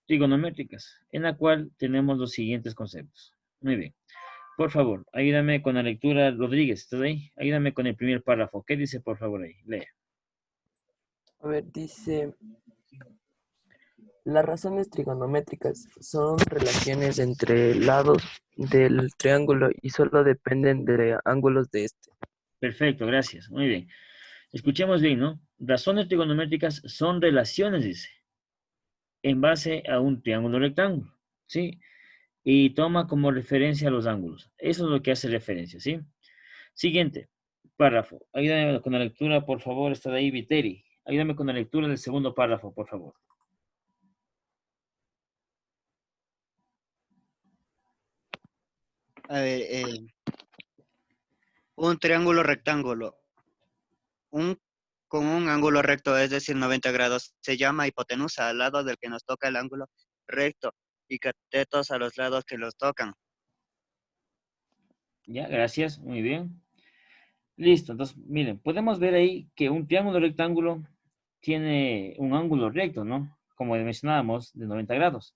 trigonométricas, en la cual tenemos los siguientes conceptos. Muy bien. Por favor, ayúdame con la lectura, Rodríguez, ¿estás ahí? Ayúdame con el primer párrafo. ¿Qué dice, por favor, ahí? Lea. A ver, dice, las razones trigonométricas son relaciones entre lados del triángulo y solo dependen de ángulos de este. Perfecto, gracias. Muy bien. Escuchemos bien, ¿no? Razones trigonométricas son relaciones, dice, en base a un triángulo rectángulo, ¿sí? Y toma como referencia los ángulos. Eso es lo que hace referencia, ¿sí? Siguiente párrafo. Ayúdame con la lectura, por favor. Está de ahí, Viteri. Ayúdame con la lectura del segundo párrafo, por favor. A ver, un triángulo rectángulo, un, con un ángulo recto, es decir, 90 grados, se llama hipotenusa al lado del que nos toca el ángulo recto y catetos a los lados que los tocan. Ya, gracias. Muy bien. Listo. Entonces, miren, podemos ver ahí que un triángulo rectángulo tiene un ángulo recto, ¿no? Como mencionábamos, de 90 grados,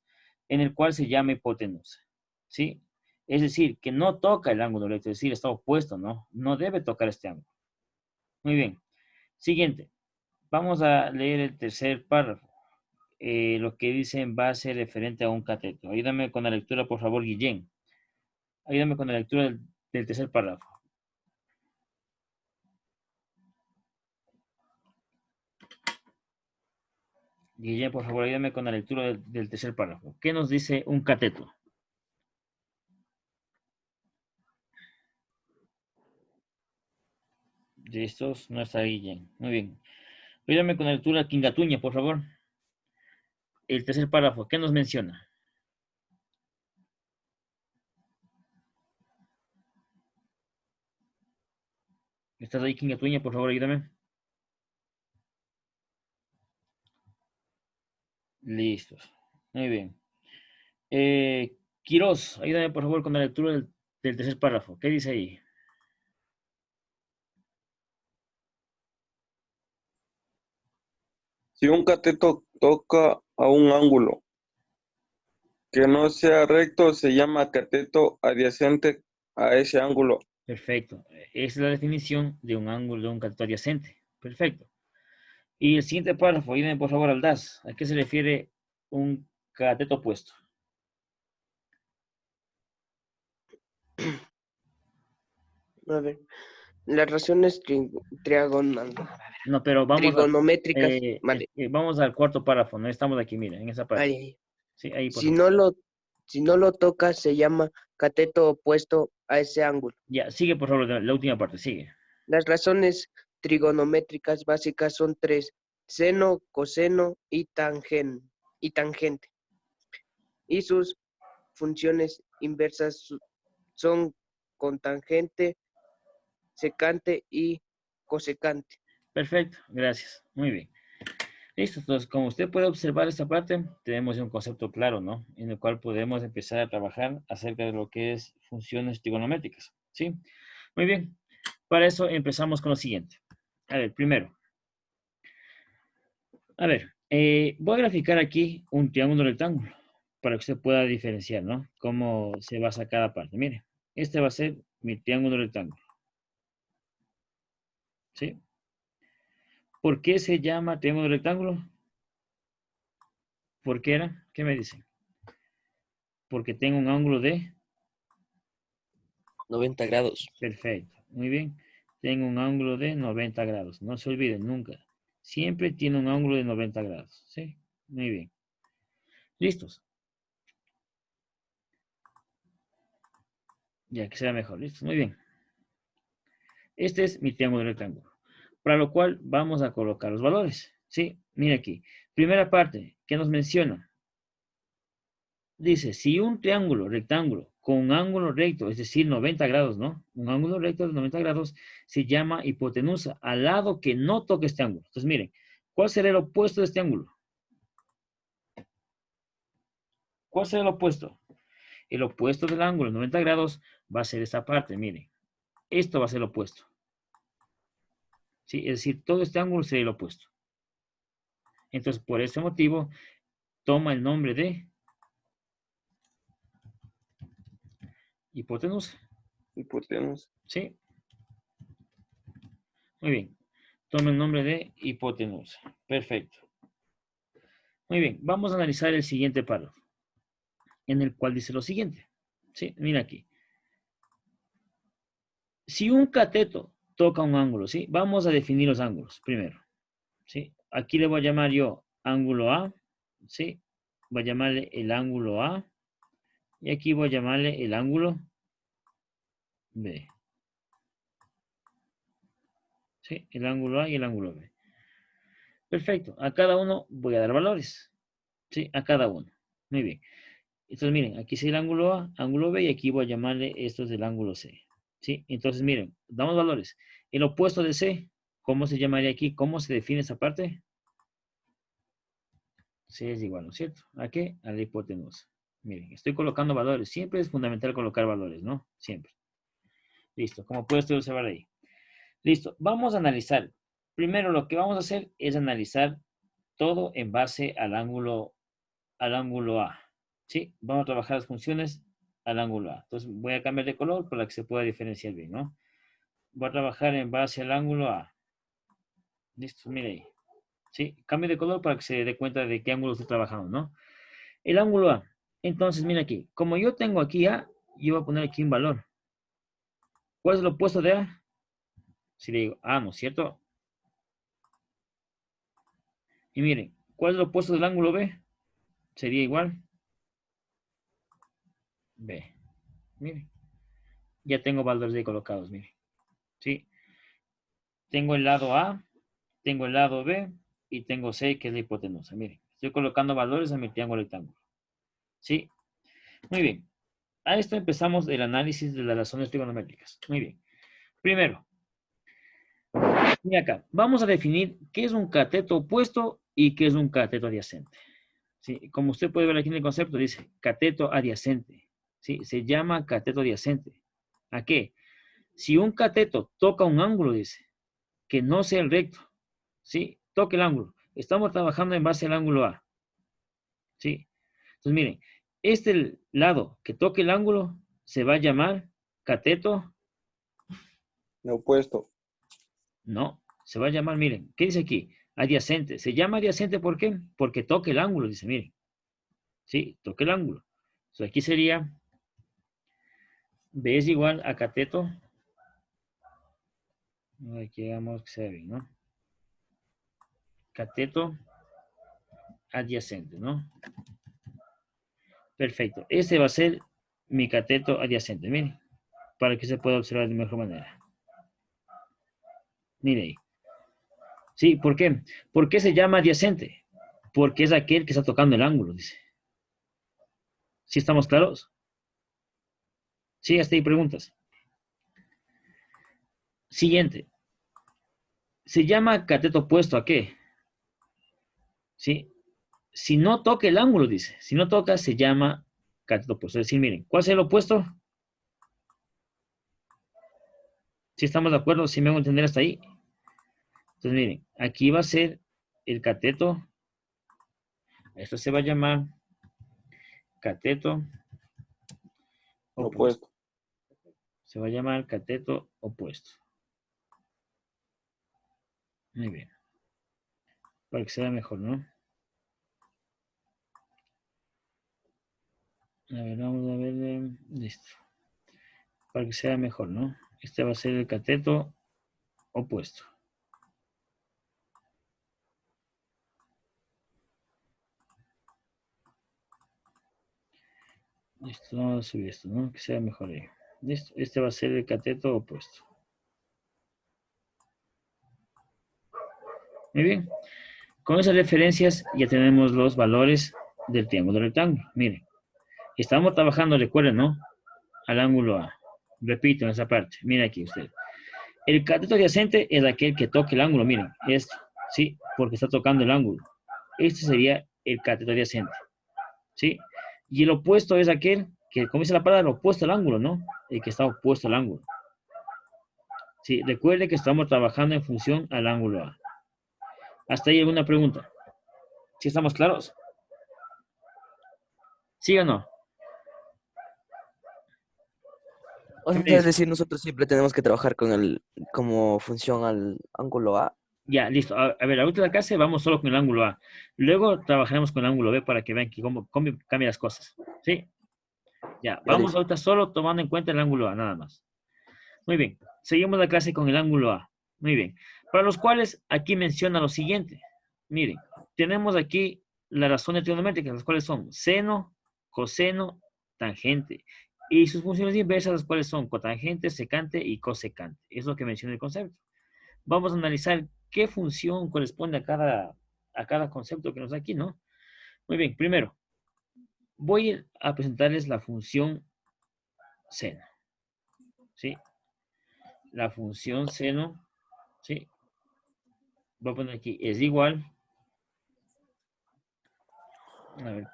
en el cual se llama hipotenusa, ¿sí? Es decir, que no toca el ángulo recto, es decir, está opuesto, ¿no? No debe tocar este ángulo. Muy bien. Siguiente. Vamos a leer el tercer párrafo. Lo que dice en base referente a un cateto. Ayúdame con la lectura, por favor, Guillén. Ayúdame con la lectura del tercer párrafo. Guillén, por favor, ayúdame con la lectura del tercer párrafo. ¿Qué nos dice un cateto? De estos no está Guillén. Muy bien. Ayúdame con la lectura Quingatuña, por favor. El tercer párrafo, ¿qué nos menciona? ¿Estás ahí, Quingatuña? Por favor, ayúdame. Listos. Muy bien. Quirós, ayúdame, por favor, con la lectura del tercer párrafo. ¿Qué dice ahí? Si un cateto toca a un ángulo que no sea recto, se llama cateto adyacente a ese ángulo. Perfecto. Esa es la definición de un ángulo de un cateto adyacente. Perfecto. Y el siguiente párrafo, ayúdame, por favor, al DAS. ¿A qué se refiere un cateto opuesto? A ver, las razones No, pero trigonométricas, vale, vamos al cuarto párrafo. No estamos aquí, mira, en esa parte. ahí. Sí, ahí, por Si favor. no lo, si no lo tocas, se llama cateto opuesto a ese ángulo. Ya, sigue, por favor, la última parte, sigue. Las razones trigonométricas básicas son tres: seno, coseno y tangente. Y sus funciones inversas son cotangente, secante y cosecante. Perfecto, gracias. Muy bien. Listo, entonces, como usted puede observar esta parte, tenemos un concepto claro, ¿no? En el cual podemos empezar a trabajar acerca de lo que es funciones trigonométricas, ¿sí? Muy bien. Para eso empezamos con lo siguiente. A ver, primero. A ver, voy a graficar aquí un triángulo rectángulo para que usted pueda diferenciar, ¿no? Cómo se basa cada parte. Mire, este va a ser mi triángulo rectángulo, ¿sí? ¿Por qué se llama triángulo rectángulo? ¿Por qué era? ¿Qué me dicen? Porque tengo un ángulo de... 90 grados. Perfecto, muy bien. Tengo un ángulo de 90 grados. No se olviden nunca. Siempre tiene un ángulo de 90 grados, ¿sí? Muy bien. ¿Listos? Ya que sea mejor. ¿Listos? Muy bien. Este es mi triángulo rectángulo. Para lo cual vamos a colocar los valores, ¿sí? Mira aquí. Primera parte, ¿qué nos menciona? Dice, si un triángulo rectángulo con un ángulo recto, es decir, 90 grados, ¿no? Un ángulo recto de 90 grados se llama hipotenusa, al lado que no toque este ángulo. Entonces, miren, ¿cuál será el opuesto de este ángulo? ¿Cuál será el opuesto? El opuesto del ángulo de 90 grados va a ser esta parte, miren. Esto va a ser el opuesto. ¿Sí? Es decir, todo este ángulo sería el opuesto. Entonces, por este motivo, toma el nombre de hipotenusa. Hipotenusa. ¿Sí? Muy bien. Toma el nombre de hipotenusa. Perfecto. Muy bien. Vamos a analizar el siguiente párrafo, en el cual dice lo siguiente. ¿Sí? Mira aquí. Si un cateto toca un ángulo, ¿sí? Vamos a definir los ángulos primero. ¿Sí? Aquí le voy a llamar yo ángulo A. ¿Sí? Voy a llamarle el ángulo A. Y aquí voy a llamarle el ángulo B. ¿Sí? El ángulo A y el ángulo B. Perfecto. A cada uno voy a dar valores. ¿Sí? A cada uno. Muy bien. Entonces, miren, aquí es el ángulo A, ángulo B, y aquí voy a llamarle esto es el ángulo C. ¿Sí? Entonces, miren, damos valores. El opuesto de C, ¿cómo se llamaría aquí? ¿Cómo se define esa parte? C es igual, ¿no es cierto? ¿A qué? A la hipotenusa. Miren, estoy colocando valores. Siempre es fundamental colocar valores, ¿no? Siempre. Listo. Como puedes observar ahí. Listo. Vamos a analizar. Primero, lo que vamos a hacer es analizar todo en base al ángulo A. ¿Sí? Vamos a trabajar las funciones al ángulo A. Entonces voy a cambiar de color para que se pueda diferenciar bien, ¿no? Voy a trabajar en base al ángulo A. Listo, mire ahí. ¿Sí? Cambio de color para que se dé cuenta de qué ángulo estoy trabajando, ¿no? El ángulo A. Entonces, mira aquí. Como yo tengo aquí A, yo voy a poner aquí un valor. ¿Cuál es el opuesto de A? Si le digo A, ¿no es cierto? Y miren, ¿cuál es el opuesto del ángulo B? Sería igual. B. Miren. Ya tengo valores ahí colocados, miren. ¿Sí? Tengo el lado A, tengo el lado B y tengo C, que es la hipotenusa. Miren, estoy colocando valores a mi triángulo rectángulo. ¿Sí? Muy bien. A esto empezamos el análisis de las razones trigonométricas. Muy bien. Primero, mira acá. Vamos a definir qué es un cateto opuesto y qué es un cateto adyacente. ¿Sí? Como usted puede ver aquí en el concepto, dice cateto adyacente. ¿Sí? Se llama cateto adyacente. ¿A qué? Si un cateto toca un ángulo, dice, que no sea el recto, ¿sí? Toque el ángulo. Estamos trabajando en base al ángulo A, ¿sí? Entonces, miren, este lado que toque el ángulo se va a llamar cateto, Lo opuesto. no, se va a llamar, miren, ¿qué dice aquí? Adyacente. Se llama adyacente, ¿por qué? Porque toque el ángulo, dice, miren, ¿sí? Toque el ángulo. Entonces, aquí sería B es igual a cateto, aquí vamos que se ve bien, ¿no? Cateto adyacente, ¿no? Perfecto. Este va a ser mi cateto adyacente, miren, para que se pueda observar de mejor manera. Mire ahí. ¿Sí? ¿Por qué? ¿Por qué se llama adyacente? Porque es aquel que está tocando el ángulo, dice. ¿Sí estamos claros? Sí, hasta ahí preguntas. Siguiente. Se llama cateto opuesto a qué? ¿Sí? Si no toca el ángulo, dice. Si no toca, se llama cateto opuesto. Es decir, miren, ¿cuál es el opuesto? Si estamos de acuerdo, si me hago entender hasta ahí. Entonces, miren, aquí va a ser el cateto. Esto se va a llamar cateto opuesto. Opuesto. Se va a llamar cateto opuesto. Muy bien. Para que sea mejor, ¿no? A ver, vamos a ver. Listo. Para que sea mejor, ¿no? Este va a ser el cateto opuesto. Listo, vamos a subir esto, ¿no? Que sea mejor ahí. Listo. Este va a ser el cateto opuesto. Muy bien. Con esas referencias ya tenemos los valores del triángulo rectángulo. Miren. Estamos trabajando, recuerden, ¿no? Al ángulo A. Repito en esa parte. Miren aquí usted. El cateto adyacente es aquel que toca el ángulo. Miren, esto. ¿Sí? Porque está tocando el ángulo. Este sería el cateto adyacente. ¿Sí? Y el opuesto es aquel que, como dice la palabra, opuesto al ángulo, ¿no? El que está opuesto al ángulo. Sí, recuerde que estamos trabajando en función al ángulo A. ¿Hasta ahí alguna pregunta? ¿Sí estamos claros? ¿Sí o no? O ¿Qué sea, me es dice? decir, nosotros siempre tenemos que trabajar con el, como función al ángulo A. Ya, listo. A ver, ahorita la clase vamos solo con el ángulo A. Luego trabajaremos con el ángulo B para que vean que cómo cambian las cosas. ¿Sí? Ya, Ya vamos listo. ahorita solo tomando en cuenta el ángulo A, nada más. Muy bien. Seguimos la clase con el ángulo A. Muy bien. Para los cuales aquí menciona lo siguiente. Miren, tenemos aquí las razones trigonométricas, las cuales son seno, coseno, tangente. Y sus funciones inversas, las cuales son cotangente, secante y cosecante. Es lo que menciona el concepto. Vamos a analizar qué función corresponde a cada concepto que nos da aquí, ¿no? Muy bien, primero, voy a presentarles la función seno, ¿sí? La función seno, ¿sí? Voy a poner aquí, es igual. A ver,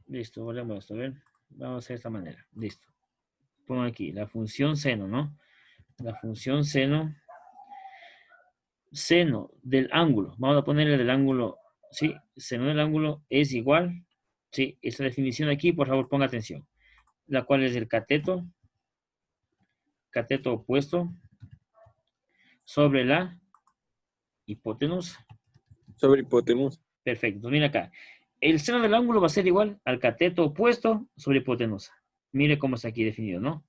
listo, volvemos a esto, a ver. Vamos a hacer de esta manera, listo. Pongo aquí la función seno, ¿no? La función seno, seno del ángulo. Vamos a ponerle del ángulo, ¿sí? Seno del ángulo es igual, ¿sí? Esta definición aquí, por favor, ponga atención. La cual es el cateto opuesto sobre la hipotenusa. Sobre hipotenusa. Perfecto. Entonces, mira acá. El seno del ángulo va a ser igual al cateto opuesto sobre hipotenusa. Mire cómo está aquí definido, ¿no?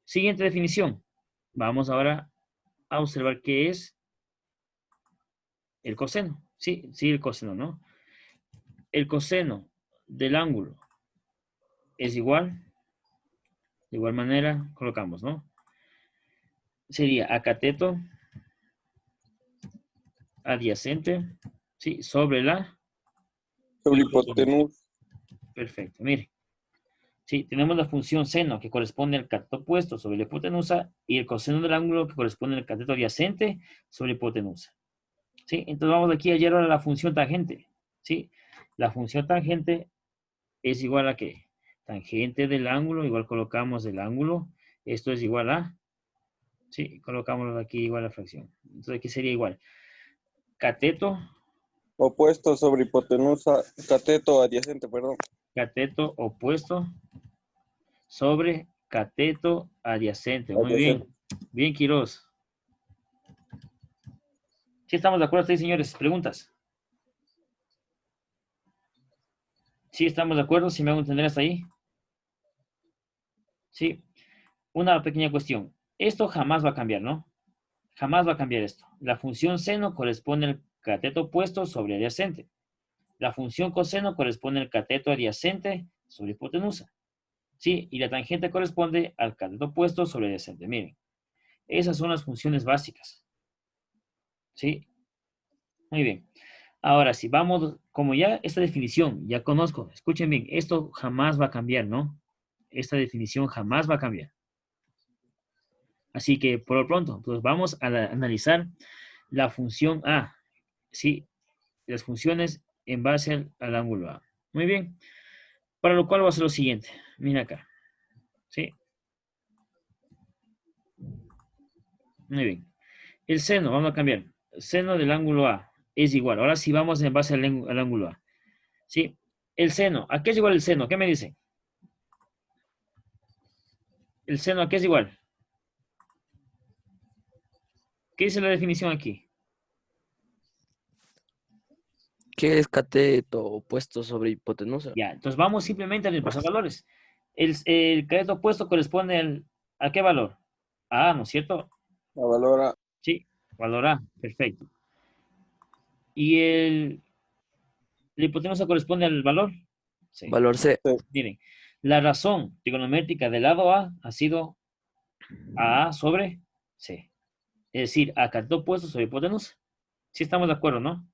Siguiente definición. Vamos ahora a observar qué es el coseno. Sí, sí, el coseno, ¿no? El coseno del ángulo es igual. De igual manera, colocamos, ¿no? Sería a cateto adyacente, ¿sí? Sobre la Sobre hipotenusa. hipotenusa. Perfecto, mire. Sí, tenemos la función seno que corresponde al cateto opuesto sobre la hipotenusa y el coseno del ángulo que corresponde al cateto adyacente sobre la hipotenusa. ¿Sí? Entonces vamos aquí a hallar ahora la función tangente. ¿Sí? La función tangente es igual a ¿qué? Tangente del ángulo, igual colocamos el ángulo. Esto es igual a, ¿sí? Colocamos aquí igual a la fracción. Entonces aquí sería igual. Cateto, Opuesto sobre hipotenusa. Cateto adyacente, perdón. cateto opuesto sobre cateto adyacente. Muy Adyacente. bien. Bien, Quiroz. ¿Sí estamos de acuerdo, señores? ¿Preguntas? ¿Sí estamos de acuerdo? ¿Sí me hago entender hasta ahí? Sí. Una pequeña cuestión. Esto jamás va a cambiar, ¿no? Jamás va a cambiar esto. La función seno corresponde al cateto opuesto sobre adyacente. La función coseno corresponde al cateto adyacente sobre hipotenusa. ¿Sí? Y la tangente corresponde al cateto opuesto sobre adyacente. Miren, esas son las funciones básicas. ¿Sí? Muy bien. Ahora, si vamos, como ya esta definición, ya conozco, escuchen bien, esto jamás va a cambiar, ¿no? Esta definición jamás va a cambiar. Así que, por lo pronto, pues vamos a analizar la función A, ¿sí? Las funciones en base al ángulo A. Muy bien. Para lo cual va a ser lo siguiente. Mira acá, ¿sí? Muy bien. El seno, vamos a cambiar. El seno del ángulo A es igual. Ahora sí vamos en base al ángulo A. ¿Sí? El seno, ¿a qué es igual el seno? ¿Qué me dicen? El seno, ¿a qué es igual? ¿Qué dice la definición aquí? ¿Qué es cateto opuesto sobre hipotenusa? Ya, entonces vamos simplemente a repasar valores. El cateto opuesto corresponde ¿a qué valor? A A, ¿no es cierto? La valora. Sí, valor A, perfecto. ¿Y la hipotenusa corresponde al valor? Sí. Valor C. Miren, la razón trigonométrica del lado A ha sido A sobre C. Es decir, a cateto opuesto sobre hipotenusa. Sí estamos de acuerdo, ¿no?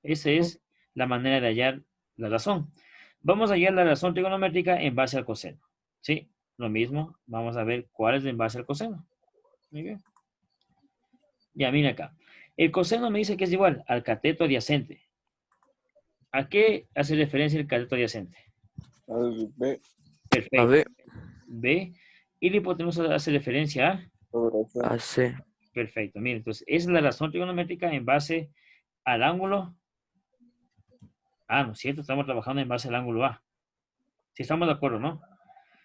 Esa es la manera de hallar la razón. Vamos a hallar la razón trigonométrica en base al coseno. ¿Sí? Lo mismo, vamos a ver cuál es en base al coseno. Muy bien. Ya, mira acá. El coseno me dice que es igual al cateto adyacente. ¿A qué hace referencia el cateto adyacente? Al B. A Perfecto. B. B. Y la hipotenusa hace referencia a. Sobre C. A C. Perfecto. Mira, entonces, esa es la razón trigonométrica en base al ángulo. ¿No es cierto? Estamos trabajando en base al ángulo A. Si estamos de acuerdo, ¿no?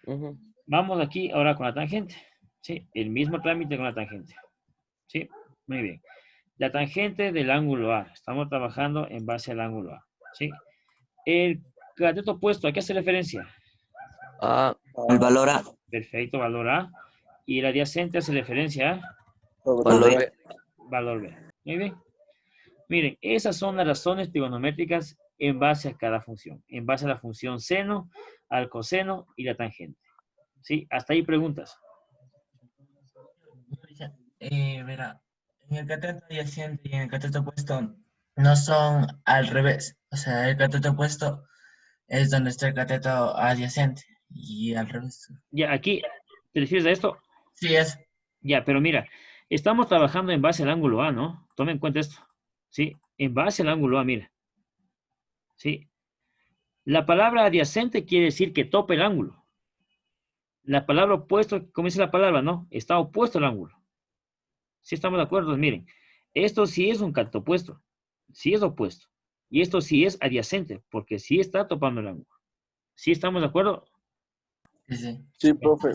Ujú. Vamos aquí ahora con la tangente. ¿Sí? El mismo trámite con la tangente. ¿Sí? Muy bien. La tangente del ángulo A. Estamos trabajando en base al ángulo A. ¿Sí? El cateto opuesto, ¿a qué hace referencia? A El valor A. Perfecto, valor A. Y el adyacente hace referencia a valor B. B. valor B. Muy bien. Miren, esas son las razones trigonométricas en base a cada función. En base a la función seno, al coseno y la tangente. ¿Sí? Hasta ahí preguntas. Verá, en el cateto adyacente y en el cateto opuesto no son al revés. O sea, el cateto opuesto es donde está el cateto adyacente y al revés. Ya, aquí, ¿te refieres a esto? Sí, es. Ya, pero mira, estamos trabajando en base al ángulo A, ¿no? Toma en cuenta esto. ¿Sí? En base al ángulo A, mira. ¿Sí? La palabra adyacente quiere decir que topa el ángulo. La palabra opuesto, ¿cómo dice la palabra, no? Está opuesto al ángulo. ¿Sí estamos de acuerdo? Miren, esto sí es un cateto opuesto. Sí es opuesto. Y esto sí es adyacente, porque sí está topando el ángulo. ¿Sí estamos de acuerdo? Sí, sí. Sí, profe.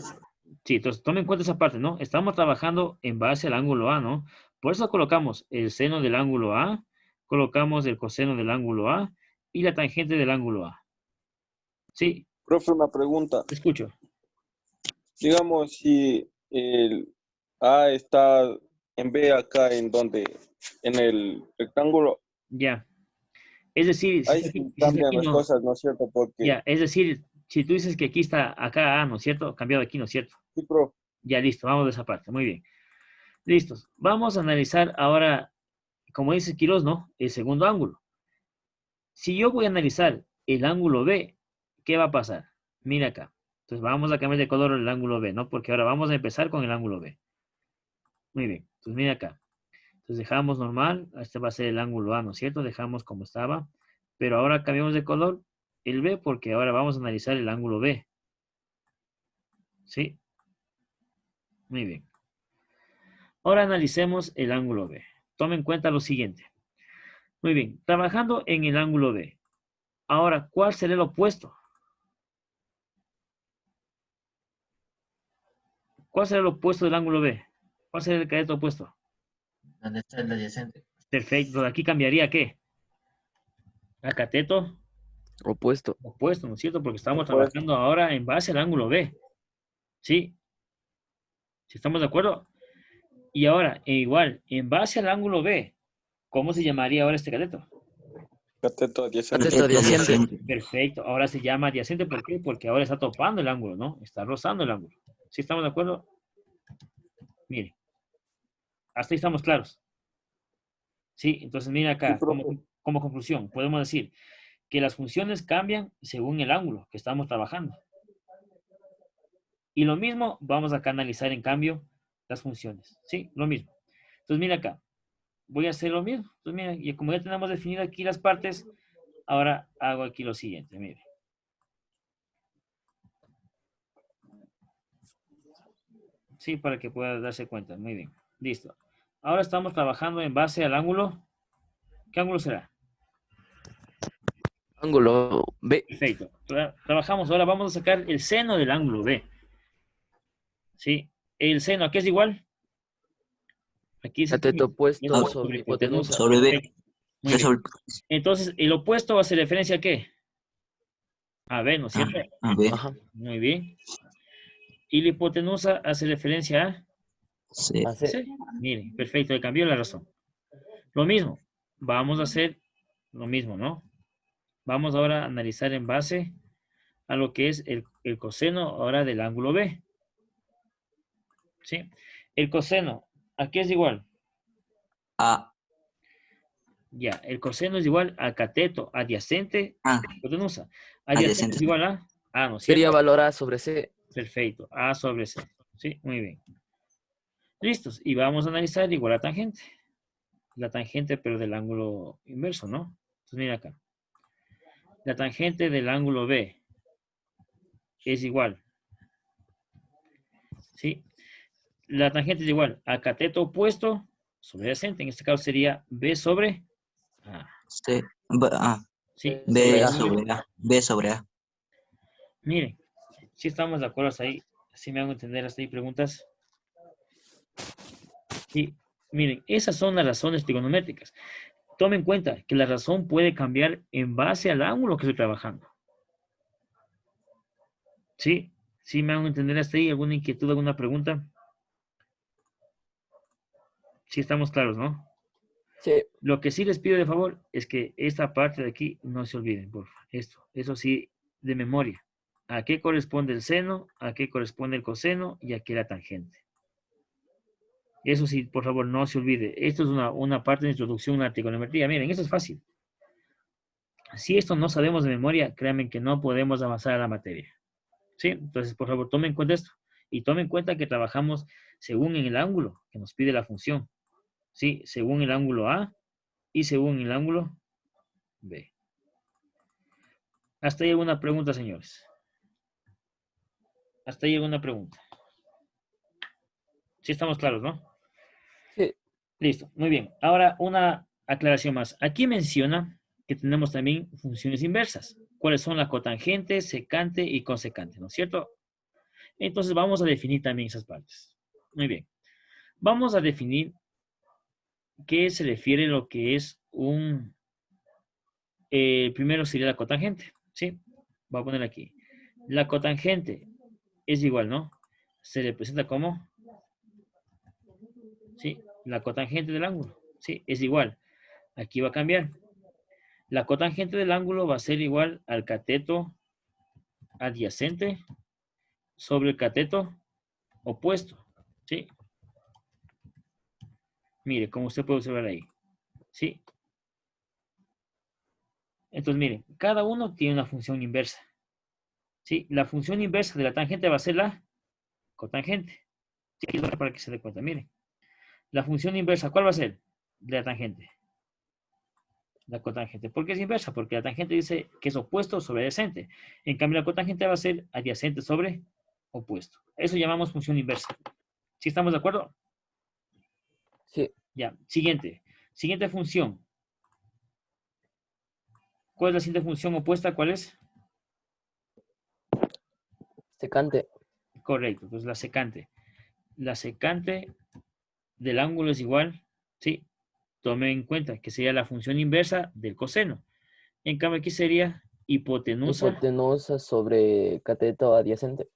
Sí, entonces tomen en cuenta esa parte, ¿no? Estamos trabajando en base al ángulo A, ¿no? Por eso colocamos el seno del ángulo A, colocamos el coseno del ángulo A y la tangente del ángulo A. Sí, Profe, una pregunta. te escucho. Digamos, si el A está en B acá, en donde, en el rectángulo, Ya. Es decir, ahí sí si está cambian aquí, las no. cosas, ¿no es cierto? Porque, Ya, es decir, si tú dices que aquí está acá A, ¿no es cierto? Cambiado aquí, ¿no es cierto? sí, profe. Ya, listo, vamos de esa parte. Muy bien. Listos. Vamos a analizar ahora, como dice Quirós, ¿no? El segundo ángulo. Si yo voy a analizar el ángulo B, ¿qué va a pasar? Mira acá. Entonces vamos a cambiar de color el ángulo B, ¿no? Porque ahora vamos a empezar con el ángulo B. Muy bien. Entonces mira acá. Entonces dejamos normal. Este va a ser el ángulo A, ¿no es cierto? Dejamos como estaba. Pero ahora cambiamos de color el B porque ahora vamos a analizar el ángulo B. ¿Sí? Muy bien. Ahora analicemos el ángulo B. Tome en cuenta lo siguiente. Muy bien. Trabajando en el ángulo B. Ahora, ¿cuál será el opuesto? ¿Cuál será el opuesto del ángulo B? ¿Cuál será el cateto opuesto? Donde está el adyacente. Perfecto. Aquí cambiaría ¿qué? A cateto Opuesto. opuesto, ¿no es cierto? Porque estamos Opuesto. trabajando ahora en base al ángulo B. ¿Sí? ¿Sí estamos de acuerdo? Y ahora, igual, en base al ángulo B, ¿cómo se llamaría ahora este cateto? Cateto adyacente. Cateto adyacente. Perfecto. Ahora se llama adyacente. ¿Por qué? Porque ahora está topando el ángulo, ¿no? Está rozando el ángulo. ¿Sí estamos de acuerdo? Mire. Hasta ahí estamos claros. Sí, entonces mira Sí, acá, profe. como conclusión, podemos decir que las funciones cambian según el ángulo que estamos trabajando. Y lo mismo vamos acá a analizar en cambio las funciones. Sí, lo mismo. Entonces mira acá, voy a hacer lo mismo. Entonces mira, y como ya tenemos definido aquí las partes, ahora hago aquí lo siguiente, mire. Sí, para que pueda darse cuenta. Muy bien. Listo. Ahora estamos trabajando en base al ángulo. ¿Qué ángulo será? Ángulo B. Perfecto. Trabajamos. Ahora vamos a sacar el seno del ángulo B. ¿Sí? El seno, ¿a qué es igual? Aquí es Cateto opuesto sobre sobre hipotenusa. hipotenusa. Sobre B. Perfecto. Muy bien. Entonces, el opuesto hace referencia a qué? A B, ¿no es cierto? A B. Ajá. Muy bien. Y la hipotenusa hace referencia a C. A C. C. Miren, perfecto, le cambió la razón. Lo mismo. Vamos a hacer lo mismo, ¿no? Vamos ahora a analizar en base a lo que es el coseno ahora del ángulo B. ¿Sí? El coseno, ¿a qué es igual? A. Ya, el coseno es igual a cateto adyacente A. hipotenusa. Adyacente Adyacente. es igual a A, ¿no es Sería cierto? valor A sobre C. Perfecto, A sobre C. Sí, muy bien. Listos. Y vamos a analizar igual a tangente. La tangente, pero del ángulo inverso, ¿no? Entonces, mira acá. La tangente del ángulo B es igual. ¿Sí? La tangente es igual a cateto opuesto sobre adyacente. En este caso sería B sobre A. C. B. A. ¿Sí? B Sobre A. sobre A. B sobre A. Miren, si estamos de acuerdo hasta ahí, si me hago entender hasta ahí preguntas. Sí, miren, esas son las razones trigonométricas. Tomen en cuenta que la razón puede cambiar en base al ángulo que estoy trabajando. ¿Sí? ¿Sí me hago entender hasta ahí? ¿Alguna inquietud, alguna pregunta? Sí estamos claros, ¿no? Sí, Lo que sí les pido de favor es que esta parte de aquí no se olviden, por favor. Eso sí, de memoria. ¿A qué corresponde el seno? ¿A qué corresponde el coseno? Y a qué la tangente. Eso sí, por favor, no se olvide. Esto es una parte de introducción a la trigonometría. Miren, eso es fácil. Si esto no sabemos de memoria, créanme que no podemos avanzar a la materia. ¿Sí? Entonces, por favor, tomen en cuenta esto. Y tomen en cuenta que trabajamos según en el ángulo que nos pide la función. ¿Sí? Según el ángulo A y según el ángulo B. ¿Hasta ahí alguna pregunta, señores? ¿Hasta ahí alguna pregunta? Sí estamos claros, ¿no? sí, Listo, muy bien. Ahora una aclaración más. Aquí menciona que tenemos también funciones inversas. ¿Cuáles son la cotangente, secante y consecante? ¿No es cierto? Entonces vamos a definir también esas partes. Muy bien. Vamos a definir qué se refiere a lo que es un... primero sería la cotangente, ¿sí? Voy a poner aquí. La cotangente es igual, ¿no? Se representa como, ¿sí? La cotangente del ángulo, ¿sí? Es igual. Aquí va a cambiar. La cotangente del ángulo va a ser igual al cateto adyacente sobre el cateto opuesto, ¿sí? Mire, como usted puede observar ahí, ¿sí? Entonces, miren, cada uno tiene una función inversa, ¿sí? La función inversa de la tangente va a ser la cotangente, ¿sí? Para que se dé cuenta, miren. La función inversa, ¿cuál va a ser? De la tangente. La cotangente. ¿Por qué es inversa? Porque la tangente dice que es opuesto sobre adyacente. En cambio, la cotangente va a ser adyacente sobre opuesto. Eso llamamos función inversa. ¿Sí estamos de acuerdo? sí. Ya. Siguiente. Siguiente función. ¿Cuál es la siguiente función opuesta? ¿Cuál es? Secante. Correcto. Entonces la secante. La secante del ángulo es igual. Sí. Tomen en cuenta que sería la función inversa del coseno. En cambio, aquí sería hipotenusa. Hipotenusa sobre cateto adyacente.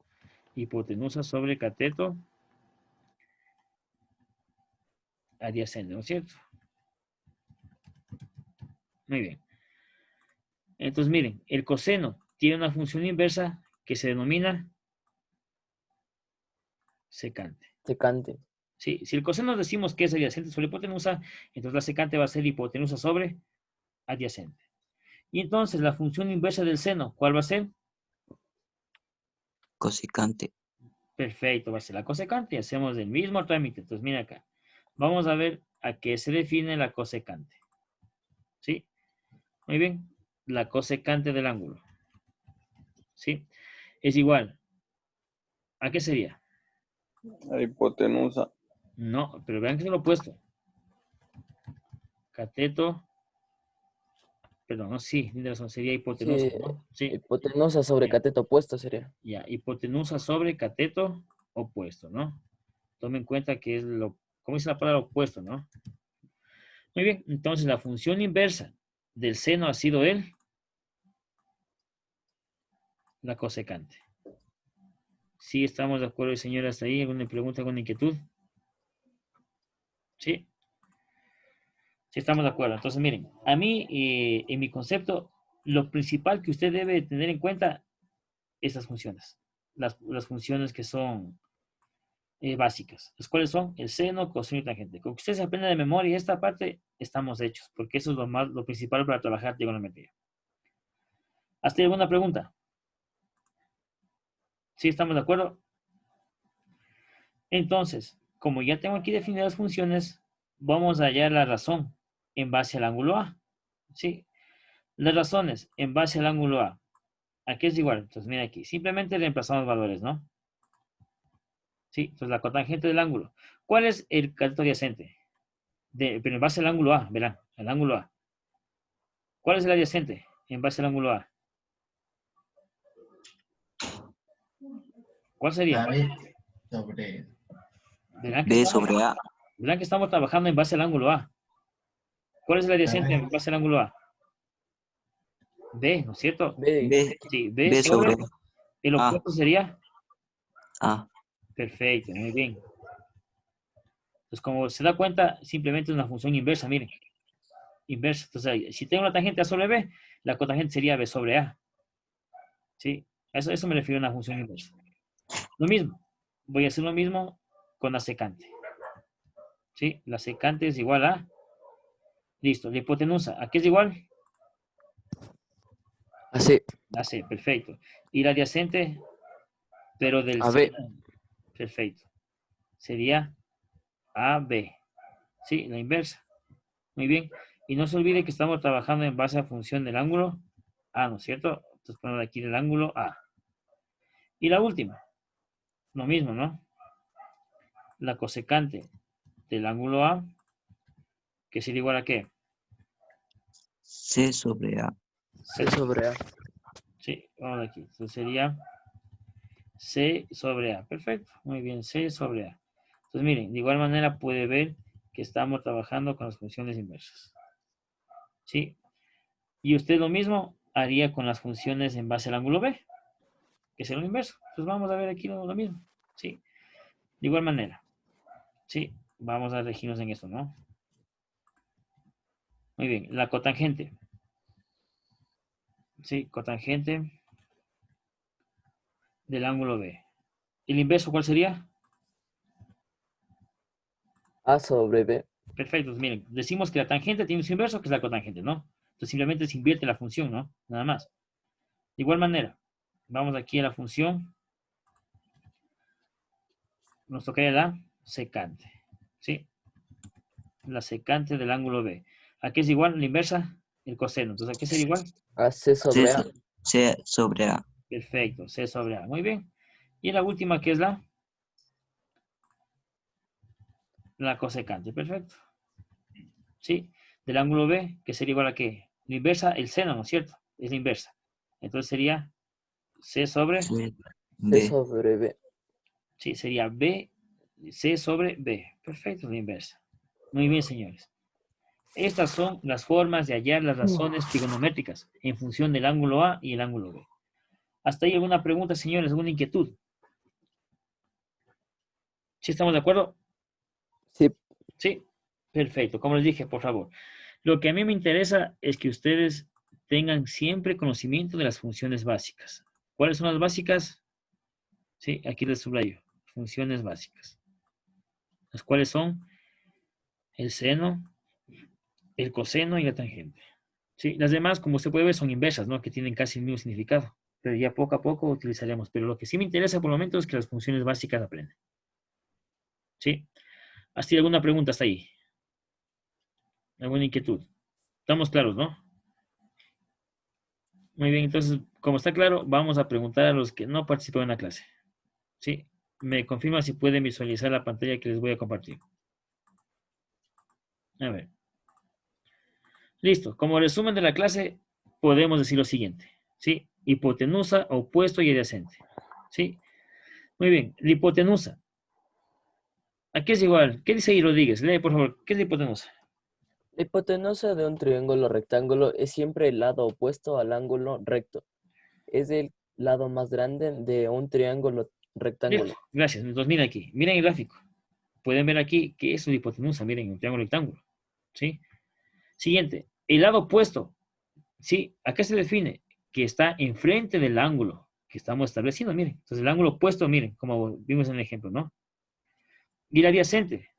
Hipotenusa sobre cateto adyacente, ¿no es cierto? Muy bien. Entonces, miren, el coseno tiene una función inversa que se denomina secante. Secante. ¿Sí? Si el coseno decimos que es adyacente sobre hipotenusa, entonces la secante va a ser hipotenusa sobre adyacente. Y entonces la función inversa del seno, ¿cuál va a ser? Cosecante. Perfecto, va a ser la cosecante y hacemos el mismo trámite. Entonces, mira acá. Vamos a ver a qué se define la cosecante. ¿Sí? Muy bien. La cosecante del ángulo. ¿Sí? Es igual. ¿A qué sería? La hipotenusa. No, pero vean que es lo opuesto. Cateto, perdón, no, sí, tiene razón, sería hipotenusa, Sí, ¿no? Sí, hipotenusa sobre ya, cateto opuesto sería. ya, hipotenusa sobre cateto opuesto, ¿no? Tome en cuenta que es lo, ¿cómo dice la palabra opuesto, no? Muy bien, entonces la función inversa del seno ha sido la cosecante. Sí, estamos de acuerdo, señora, hasta ahí. ¿Alguna pregunta, alguna inquietud? Sí, sí estamos de acuerdo. Entonces, miren, a mí, en mi concepto, lo principal que usted debe tener en cuenta estas funciones. Las funciones que son básicas. ¿Las cuales son? El seno, coseno y tangente. Con que usted se aprenda de memoria esta parte, estamos hechos, porque eso es lo principal para trabajar trigonometría. ¿Hasta ahí alguna pregunta? ¿Sí estamos de acuerdo? Entonces, como ya tengo aquí definidas las funciones, vamos a hallar la razón en base al ángulo A. ¿Sí? Las razones en base al ángulo A. Aquí es igual. Entonces, mira aquí. Simplemente reemplazamos valores, ¿no? Sí, entonces la cotangente del ángulo. ¿Cuál es el cateto adyacente? Pero en base al ángulo A, verán, al ángulo A. ¿Cuál es el adyacente en base al ángulo A? ¿Cuál sería? AB sobre Verán que B estamos, sobre A. verán que estamos trabajando en base al ángulo A. ¿Cuál es el adyacente en AB. base al ángulo A? B, ¿no es cierto? B. B, Sí, B B sobre sobre el A. opuesto sería. A. Perfecto, muy bien. Entonces, como se da cuenta, simplemente es una función inversa, miren. Inversa. Entonces, si tengo la tangente A sobre B, la cotangente sería B sobre A. ¿Sí? Eso me refiero a una función inversa. Lo mismo. Voy a hacer lo mismo con la secante. ¿Sí? La secante es igual a... Listo. La hipotenusa. ¿A qué es igual? AC. A C. Perfecto. Y la adyacente, pero del AB. seno. Perfecto. Sería AB. ¿Sí? La inversa. Muy bien. Y no se olvide que estamos trabajando en base a función del ángulo A, ¿no es cierto? Entonces ponemos aquí el ángulo A. Y la última, lo mismo, ¿no? La cosecante del ángulo A, que sería igual a ¿qué? C sobre A. C sobre A. Sí, vamos aquí. Entonces sería C sobre A. Perfecto. Muy bien, C sobre A. Entonces miren, de igual manera puede ver que estamos trabajando con las funciones inversas. ¿Sí? Y usted lo mismo haría con las funciones en base al ángulo B, que será lo inverso. Entonces vamos a ver aquí lo mismo. ¿Sí? De igual manera. ¿Sí? Vamos a regirnos en esto, ¿no? Muy bien. La cotangente. ¿Sí? Cotangente del ángulo B. ¿El inverso cuál sería? A sobre B. Perfecto. Entonces, miren, decimos que la tangente tiene su inverso, que es la cotangente, ¿no? Entonces simplemente se invierte la función, ¿no? Nada más. De igual manera, vamos aquí a la función. Nos tocaría la secante. ¿Sí? La secante del ángulo B. ¿A qué es igual? La inversa, el coseno. Entonces, ¿a qué sería igual? AC C, sobre A. C sobre A. Perfecto, C sobre A. Muy bien. Y la última, que es la cosecante. Perfecto. ¿Sí? Del ángulo B, que sería igual a qué? La inversa, el seno, ¿no es cierto? Es la inversa. Entonces sería C sobre, C, C B. sobre B. sí, sería B, C sobre B. Perfecto, es la inversa. Muy bien, señores. Estas son las formas de hallar las razones trigonométricas en función del ángulo A y el ángulo B. ¿Hasta ahí alguna pregunta, señores? ¿Alguna inquietud? ¿Sí estamos de acuerdo? Sí. Sí. Perfecto. Como les dije, por favor. Lo que a mí me interesa es que ustedes tengan siempre conocimiento de las funciones básicas. ¿Cuáles son las básicas? Sí, aquí les subrayo. Funciones básicas. Las cuales son el seno, el coseno y la tangente. Sí, las demás, como usted puede ver, son inversas, ¿no? Que tienen casi el mismo significado. Pero ya poco a poco utilizaremos. Pero lo que sí me interesa por el momento es que las funciones básicas aprenden. ¿Sí? ¿Has tenido alguna pregunta hasta ahí? ¿Alguna inquietud? Estamos claros, ¿no? Muy bien, entonces, como está claro, vamos a preguntar a los que no participan en la clase. ¿Sí? Me confirma si pueden visualizar la pantalla que les voy a compartir. A ver. Listo. Como resumen de la clase, podemos decir lo siguiente. ¿Sí? Hipotenusa, opuesto y adyacente. ¿Sí? Muy bien. La hipotenusa. ¿A qué es igual? ¿Qué dice ahí Rodríguez? Lee, por favor. ¿Qué es la hipotenusa? La hipotenusa de un triángulo rectángulo es siempre el lado opuesto al ángulo recto. Es el lado más grande de un triángulo rectángulo. Gracias. Entonces, miren aquí. Miren el gráfico. Pueden ver aquí que es una hipotenusa. Miren, un triángulo rectángulo. ¿Sí? Siguiente. El lado opuesto. ¿Sí? ¿A qué se define? Que está enfrente del ángulo que estamos estableciendo. Miren. Entonces, el ángulo opuesto, miren, como vimos en el ejemplo, ¿no? Y el adyacente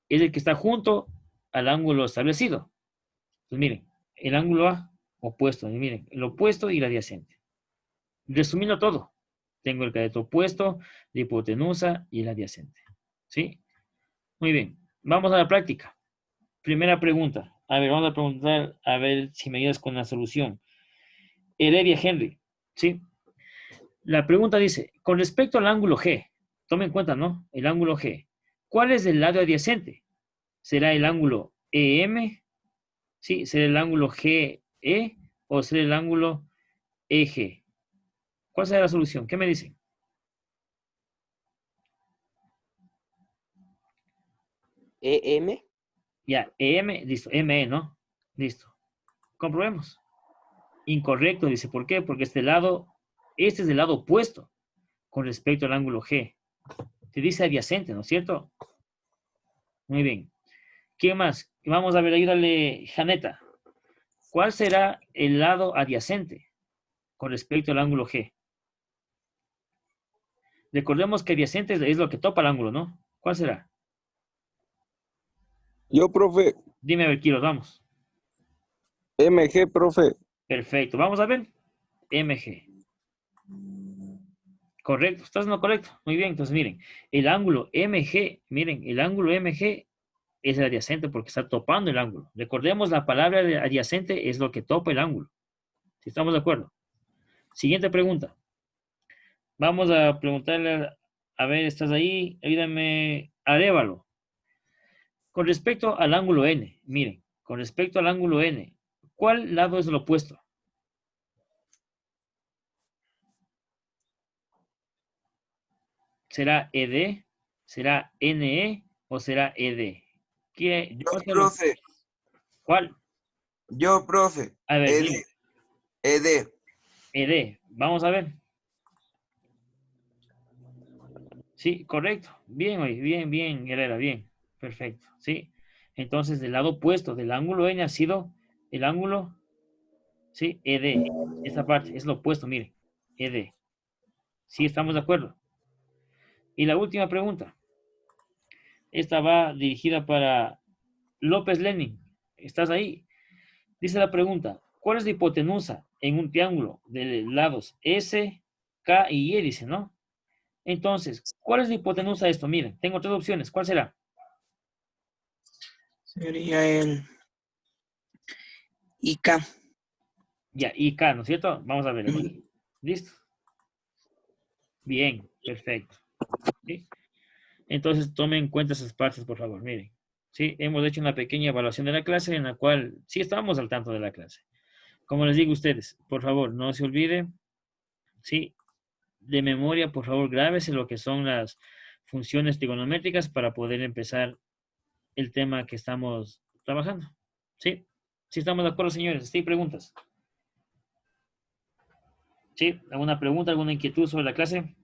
es el que está junto al ángulo establecido. Pues miren, el ángulo A opuesto, y miren, el opuesto y el adyacente. Resumiendo todo, tengo el cateto opuesto, la hipotenusa y el adyacente. ¿Sí? Muy bien, vamos a la práctica. Primera pregunta. A ver, vamos a preguntar, a ver si me ayudas con la solución. Heredia Henry, ¿sí? La pregunta dice, con respecto al ángulo G, tome en cuenta, ¿no? El ángulo G. ¿Cuál es el lado adyacente? ¿Será el ángulo EM? ¿Sí? ¿Será el ángulo GE o será el ángulo EG? ¿Cuál será la solución? ¿Qué me dicen? EM. Ya, EM, listo, ME, ¿no? Listo. Comprobemos. Incorrecto, dice, ¿por qué? Porque este es del lado opuesto con respecto al ángulo G. Te dice adyacente, ¿no es cierto? Muy bien. ¿Qué más? Vamos a ver, ayúdale, Janeta. ¿Cuál será el lado adyacente con respecto al ángulo G? Recordemos que adyacente es lo que topa el ángulo, ¿no? ¿Cuál será? Yo, profe. Dime a ver, Kiros, vamos. MG, profe. Perfecto. Vamos a ver. MG. Correcto. ¿Estás en lo correcto? Muy bien. Entonces, miren, el ángulo MG, miren, el ángulo MG es el adyacente porque está topando el ángulo. Recordemos, la palabra de adyacente es lo que topa el ángulo. ¿Si estamos de acuerdo? Siguiente pregunta. Vamos a preguntarle, a ver, ¿estás ahí? Ayúdame, Arévalo. Con respecto al ángulo N, miren, con respecto al ángulo N, ¿cuál lado es el opuesto? ¿Será ED? ¿Será NE? ¿O será ED? Yo, profe. ¿Cuál? Yo, profe. A ver, ED. dime. ED. ED. Vamos a ver. Sí, correcto. Bien, oye, bien, bien, Herrera, bien. Perfecto, sí. Entonces, del lado opuesto del ángulo N ha sido el ángulo, sí, ED. Esta parte es lo opuesto, mire, ED. Sí, estamos de acuerdo. Y la última pregunta. Esta va dirigida para López Lenin. ¿Estás ahí? Dice la pregunta, ¿cuál es la hipotenusa en un triángulo de lados S, K y Y? Dice, ¿no? Entonces, ¿cuál es la hipotenusa de esto? Miren, tengo tres opciones. ¿Cuál será? Sería el IK. Ya, IK, ¿no es cierto? Vamos a ver aquí. ¿Listo? Bien, perfecto. ¿Sí? Entonces, tomen en cuenta esas partes, por favor. Miren. Sí, hemos hecho una pequeña evaluación de la clase en la cual sí estábamos al tanto de la clase. Como les digo a ustedes, por favor, no se olvide, sí, de memoria, por favor, grábese lo que son las funciones trigonométricas para poder empezar el tema que estamos trabajando. ¿Sí? ¿Sí estamos de acuerdo, señores? ¿Sí hay preguntas? ¿Sí? ¿Alguna pregunta, alguna inquietud sobre la clase?